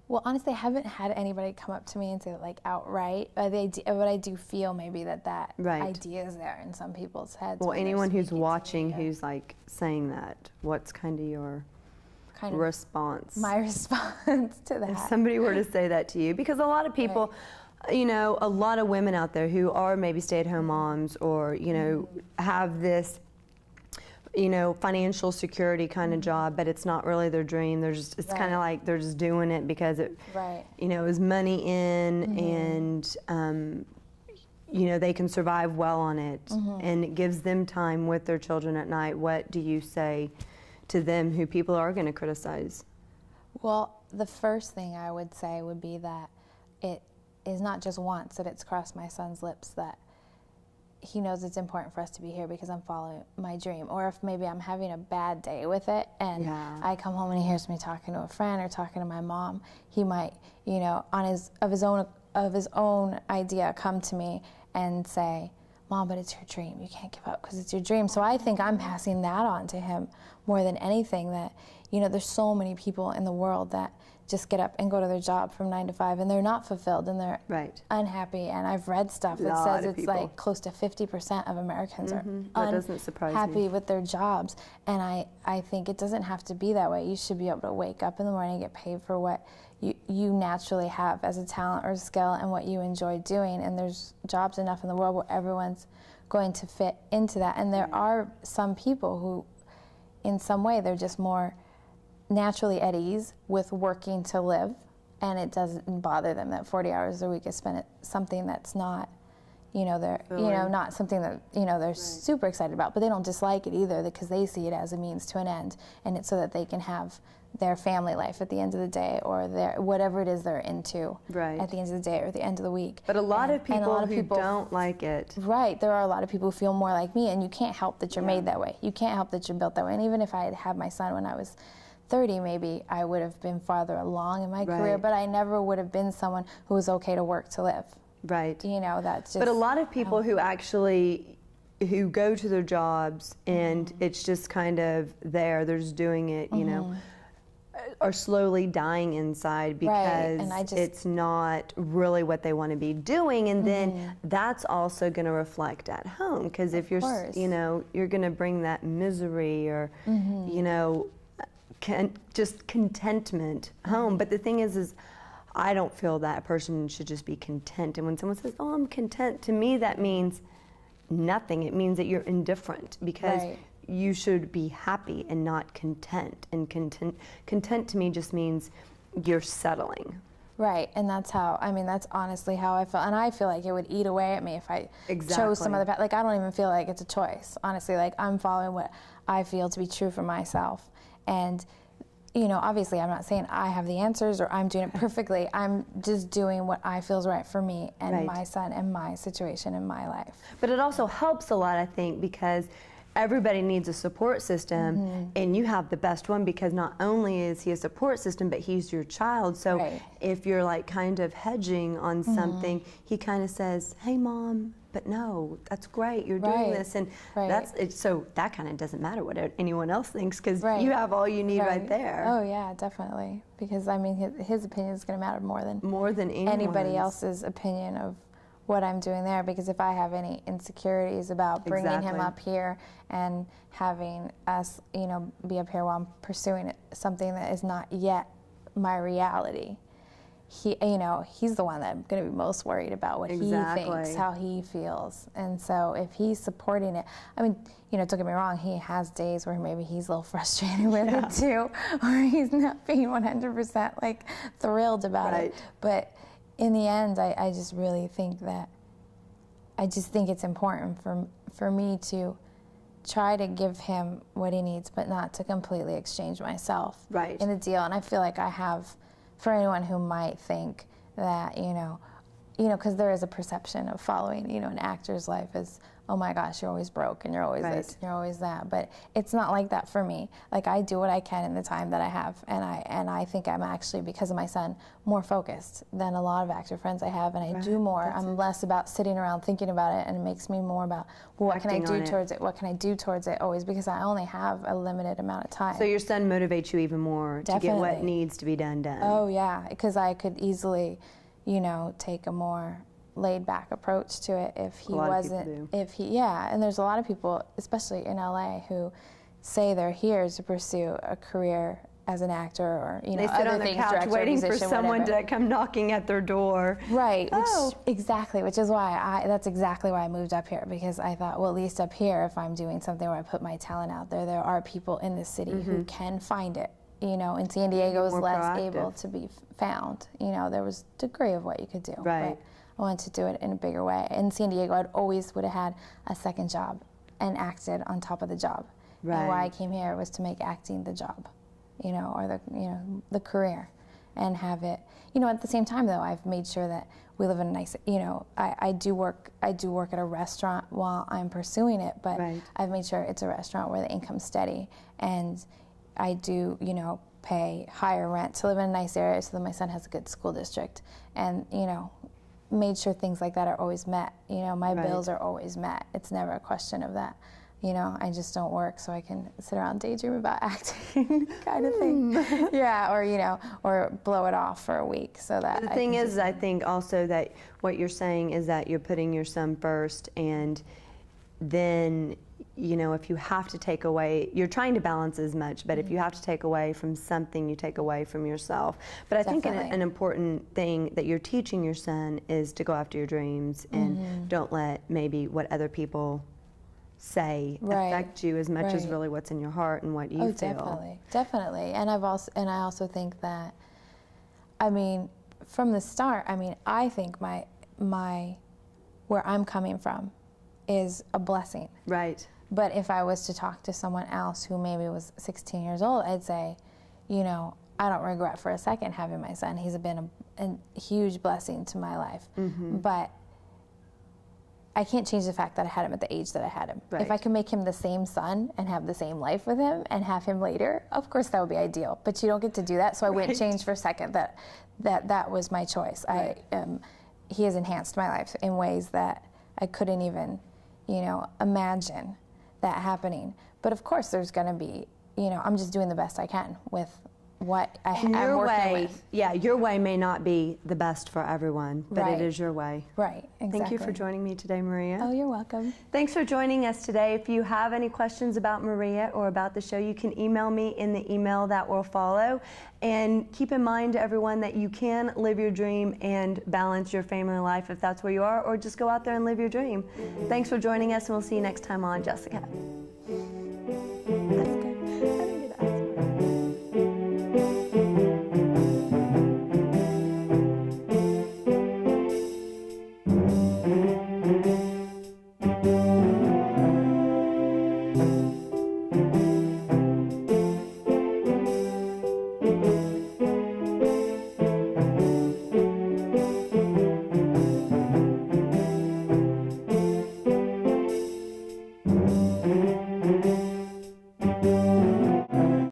Well, honestly, I haven't had anybody come up to me and say that, like, outright, but I do feel maybe that idea is there in some people's heads. Well, anyone who's watching who's like saying that, what's kind of your response? My response to that. If somebody were to say that to you, because a lot of people, you know, a lot of women out there who are maybe stay-at-home moms or, you know, have this, you know, financial security kind of job, but it's not really their dream. They're just, it's kind of like they're just doing it because it, you know, is money in and, you know, they can survive well on it and it gives them time with their children at night. What do you say to them who people are going to criticize? Well, the first thing I would say would be that it is not just once that it's crossed my son's lips that he knows it's important for us to be here because I'm following my dream. Or if maybe I'm having a bad day with it and I come home and he hears me talking to a friend or talking to my mom, he might, you know, of his own idea come to me and say, Mom, but it's your dream. You can't give up because it's your dream. So I think I'm passing that on to him more than anything, that, you know, there's so many people in the world that just get up and go to their job from 9 to 5 and they're not fulfilled and they're unhappy. And I've read stuff that says it's like close to 50% of Americans are unhappy with their jobs. And I think it doesn't have to be that way. You should be able to wake up in the morning and get paid for what you naturally have as a talent or a skill and what you enjoy doing. And there's jobs enough in the world where everyone's going to fit into that. And there are some people who, in some way, they're just more naturally at ease with working to live, and it doesn't bother them that 40 hours a week is spent at something that's not, you know, they're, you know, not something that, you know, they're super excited about, but they don't dislike it either because they see it as a means to an end, and it's so that they can have their family life at the end of the day, or their whatever it is they're into at the end of the day or at the end of the week. But a lot of people who don't like it. Right, there are a lot of people who feel more like me, and you can't help that you're made that way. You can't help that you're built that way. And even if I had had my son when I was 30, maybe I would have been farther along in my career, but I never would have been someone who was okay to work to live. You know, that's just... But a lot of people who actually, who go to their jobs and it's just kind of there, they're just doing it, you know, are slowly dying inside because it's not really what they want to be doing. And then that's also going to reflect at home, because if you're, you know, you're going to bring that misery or, you know, just contentment home. But the thing is I don't feel that a person should just be content. And when someone says, oh, I'm content, to me that means nothing. It means that you're indifferent, because you should be happy and not content. And content to me just means you're settling. Right, and that's how, I mean, that's honestly how I feel. And I feel like it would eat away at me if I chose some other path. Like, I don't even feel like it's a choice, honestly. Like, I'm following what I feel to be true for myself. And, you know, obviously I'm not saying I have the answers or I'm doing it perfectly. I'm just doing what I feel is right for me and my son and my situation in my life. But it also helps a lot, I think, because everybody needs a support system, and you have the best one, because not only is he a support system, but he's your child. So if you're like kind of hedging on something, he kind of says, hey, Mom, but no, that's great, you're doing this, and that's it. So that kind of doesn't matter what anyone else thinks, because you have all you need right there. Oh yeah, definitely, because I mean his opinion is going to matter more than anybody else's opinion of what I'm doing there. Because if I have any insecurities about bringing him up here and having us, you know, be up here while I'm pursuing something that is not yet my reality, you know, he's the one that I'm going to be most worried about what he thinks, how he feels. And so if he's supporting it, I mean, you know, don't get me wrong, he has days where maybe he's a little frustrated with it too, or he's not being 100% like thrilled about it. But in the end, I just really think that, I just think it's important for me to try to give him what he needs, but not to completely exchange myself in the deal. And I feel like I have, for anyone who might think that, you know, because there is a perception of following, you know, an actor's life as oh my gosh, you're always broke and you're always Right. this, and you're always that. But it's not like that for me. Like, I do what I can in the time that I have, and I think I'm actually, because of my son, more focused than a lot of actor friends I have, and I do more. I'm less about sitting around thinking about it, and it makes me more about, well, what can I do towards it? What can I do towards it always? Because I only have a limited amount of time. So your son motivates you even more to get what needs to be done. Oh yeah, because I could easily, you know, take a more laid back approach to it if he wasn't, and there's a lot of people, especially in LA, who say they're here to pursue a career as an actor, or, you know, they sit other on the things, couch director, waiting for musician, someone whatever. to come knocking at their door. Right, which is why that's exactly why I moved up here, because I thought, well, at least up here, if I'm doing something where I put my talent out there, there are people in this city who can find it. You know, in San Diego was less able to be found. You know, there was a degree of what you could do. Right. But I wanted to do it in a bigger way. In San Diego, I'd always would have had a second job and acted on top of the job. Right. And why I came here was to make acting the job, you know, or the career, and have it. You know, at the same time though, I've made sure that we live in a nice. You know, I do work at a restaurant while I'm pursuing it, but I've made sure it's a restaurant where the income's steady, and I do, you know, pay higher rent to live in a nice area so that my son has a good school district, and, you know, made sure things like that are always met. You know, my bills are always met. It's never a question of that. You know, I just don't work so I can sit around daydream about acting kind of thing. Yeah, or, you know, or blow it off for a week so that the thing is, I think also that what you're saying is that you're putting your son first, and then, you know, if you have to take away, you're trying to balance as much, but if you have to take away from something, you take away from yourself. But I think an important thing that you're teaching your son is to go after your dreams, and don't let maybe what other people say affect you as much as really what's in your heart and what you feel. Definitely. And I also think that, I mean, from the start, I mean, I think my where I'm coming from is a blessing. Right. But if I was to talk to someone else who maybe was 16 years old, I'd say, you know, I don't regret for a second having my son. He's been a huge blessing to my life. But I can't change the fact that I had him at the age that I had him. If I can make him the same son and have the same life with him and have him later, of course that would be ideal. But you don't get to do that, so I wouldn't change for a second that was my choice. He has enhanced my life in ways that I couldn't even, you know, imagine that happening. But of course there's going to be, you know, I'm just doing the best I can with what I'm working with. Yeah, your way may not be the best for everyone, but it is your way. Right, exactly. Thank you for joining me today, Maria. Oh, you're welcome. Thanks for joining us today. If you have any questions about Maria or about the show, you can email me in the email that will follow. And keep in mind, everyone, that you can live your dream and balance your family life if that's where you are, or just go out there and live your dream. Thanks for joining us, and we'll see you next time on Jessica.